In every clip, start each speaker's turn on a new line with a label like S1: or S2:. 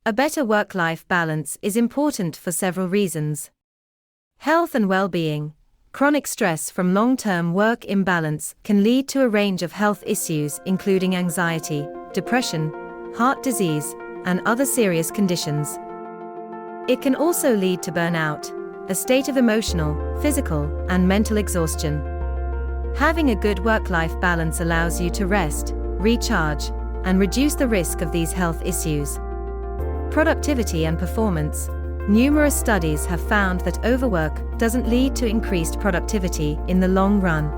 S1: A better work-life balance is important for several reasons. Health and well-being. Chronic stress from long-term work imbalance can lead to a range of health issues including anxiety, depression, heart disease, and other serious conditions. It can also lead to burnout, a state of emotional, physical, and mental exhaustion. Having a good work-life balance allows you to rest, recharge, and reduce the risk of these health issues. Productivity and performance. Numerous studies have found that overwork doesn't lead to increased productivity in the long run.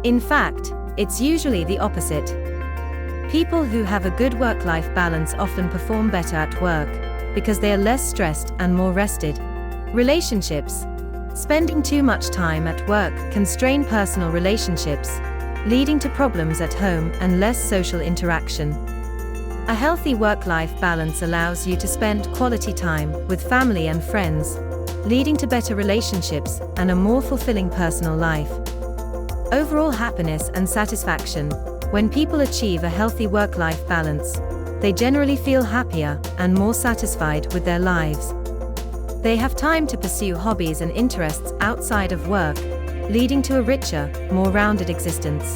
S1: In fact, it's usually the opposite. People who have a good work-life balance often perform better at work because they are less stressed and more rested. Relationships. Spending too much time at work can strain personal relationships, leading to problems at home and less social interaction. A healthy work-life balance allows you to spend quality time with family and friends, leading to better relationships and a more fulfilling personal life. Overall happiness and satisfaction. When people achieve a healthy work-life balance, they generally feel happier and more satisfied with their lives. They have time to pursue hobbies and interests outside of work, leading to a richer, more rounded existence.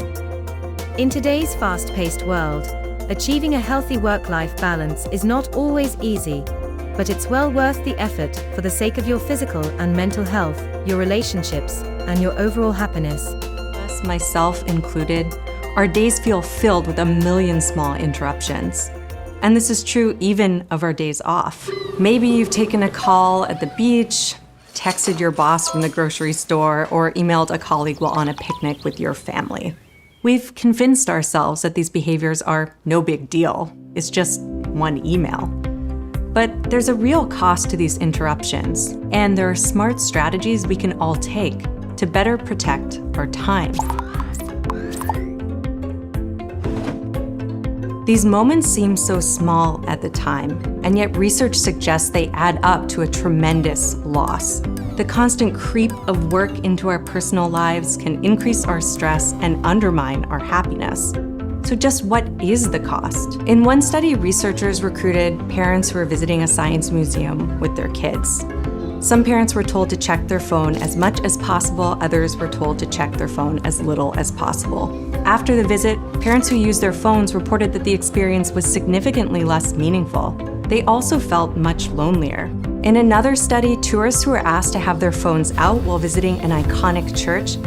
S1: In today's fast-paced world, achieving a healthy work-life balance is not always easy, but it's well worth the effort for the sake of your physical and mental health, your relationships, and your overall happiness.
S2: Us, myself included, our days feel filled with a million small interruptions. And this is true even of our days off. Maybe you've taken a call at the beach, texted your boss from the grocery store, or emailed a colleague while on a picnic with your family. We've convinced ourselves that these behaviors are no big deal. It's just one email. But there's a real cost to these interruptions, and there are smart strategies we can all take to better protect our time. These moments seem so small at the time, and yet research suggests they add up to a tremendous loss. The constant creep of work into our personal lives can increase our stress and undermine our happiness. So just what is the cost? In one study, researchers recruited parents who were visiting a science museum with their kids. Some parents were told to check their phone as much as possible, others were told to check their phone as little as possible. After the visit, parents who used their phones reported that the experience was significantly less meaningful. They also felt much lonelier. In another study, tourists who were asked to have their phones out while visiting an iconic church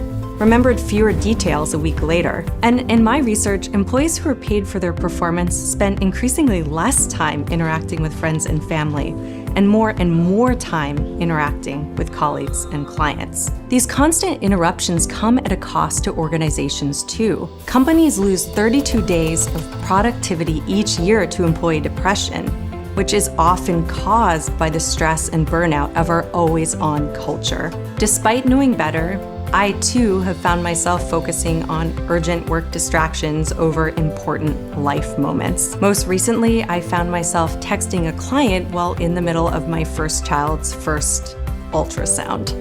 S2: remembered fewer details a week later. And in my research, employees who were paid for their performance spent increasingly less time interacting with friends and family, and more time interacting with colleagues and clients. These constant interruptions come at a cost to organizations too. Companies lose 32 days of productivity each year to employee depression, which is often caused by the stress and burnout of our always-on culture. Despite knowing better, I too have found myself focusing on urgent work distractions over important life moments. Most recently, I found myself texting a client while in the middle of my first child's first ultrasound.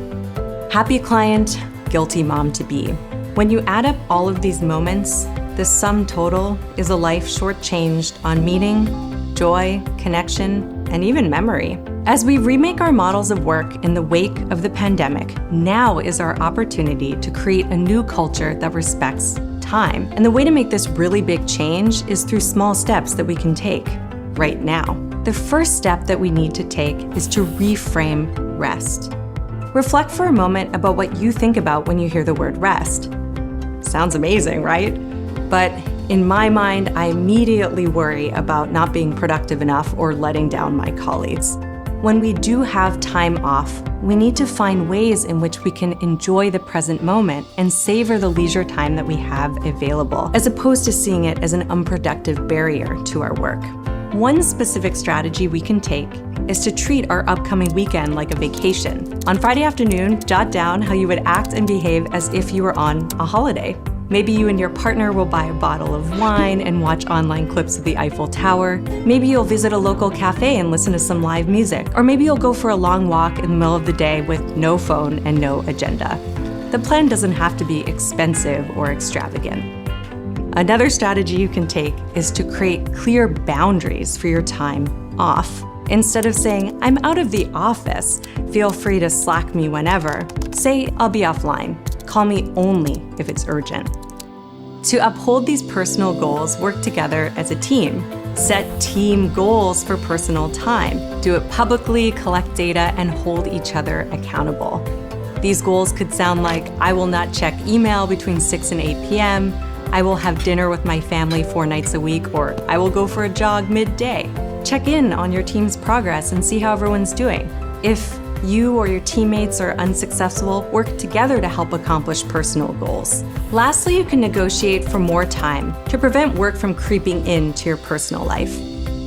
S2: Happy client, guilty mom-to-be. When you add up all of these moments, the sum total is a life shortchanged on meaning, joy, connection, and even memory. As we remake our models of work in the wake of the pandemic, now is our opportunity to create a new culture that respects time. And the way to make this really big change is through small steps that we can take right now. The first step that we need to take is to reframe rest. Reflect for a moment about what you think about when you hear the word rest. Sounds amazing, right? But in my mind, I immediately worry about not being productive enough or letting down my colleagues. When we do have time off, we need to find ways in which we can enjoy the present moment and savor the leisure time that we have available, as opposed to seeing it as an unproductive barrier to our work. One specific strategy we can take is to treat our upcoming weekend like a vacation. On Friday afternoon, jot down how you would act and behave as if you were on a holiday. Maybe you and your partner will buy a bottle of wine and watch online clips of the Eiffel Tower. Maybe you'll visit a local cafe and listen to some live music. Or maybe you'll go for a long walk in the middle of the day with no phone and no agenda. The plan doesn't have to be expensive or extravagant. Another strategy you can take is to create clear boundaries for your time off. Instead of saying, I'm out of the office, feel free to Slack me whenever, say, I'll be offline. Call me only if it's urgent. To uphold these personal goals, work together as a team. Set team goals for personal time. Do it publicly, collect data, and hold each other accountable. These goals could sound like, I will not check email between 6 and 8 p.m., I will have dinner with my family 4 nights a week, or I will go for a jog midday. Check in on your team's progress and see how everyone's doing. If you or your teammates are unsuccessful, work together to help accomplish personal goals. Lastly, you can negotiate for more time to prevent work from creeping into your personal life.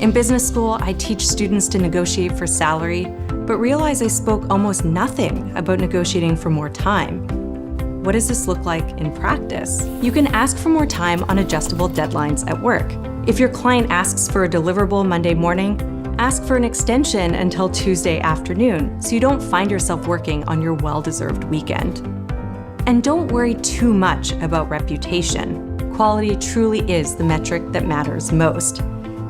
S2: In business school, I teach students to negotiate for salary, but realize I spoke almost nothing about negotiating for more time. What does this look like in practice? You can ask for more time on adjustable deadlines at work. If your client asks for a deliverable Monday morning, ask for an extension until Tuesday afternoon so you don't find yourself working on your well-deserved weekend. And don't worry too much about reputation. Quality truly is the metric that matters most.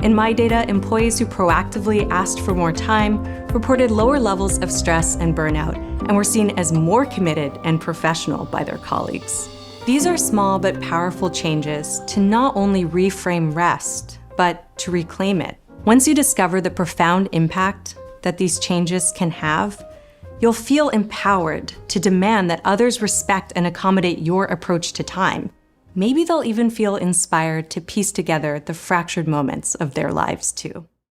S2: In my data, employees who proactively asked for more time reported lower levels of stress and burnout and were seen as more committed and professional by their colleagues. These are small but powerful changes to not only reframe rest, but to reclaim it. Once you discover the profound impact that these changes can have, you'll feel empowered to demand that others respect and accommodate your approach to time. Maybe they'll even feel inspired to piece together the fractured moments of their lives too.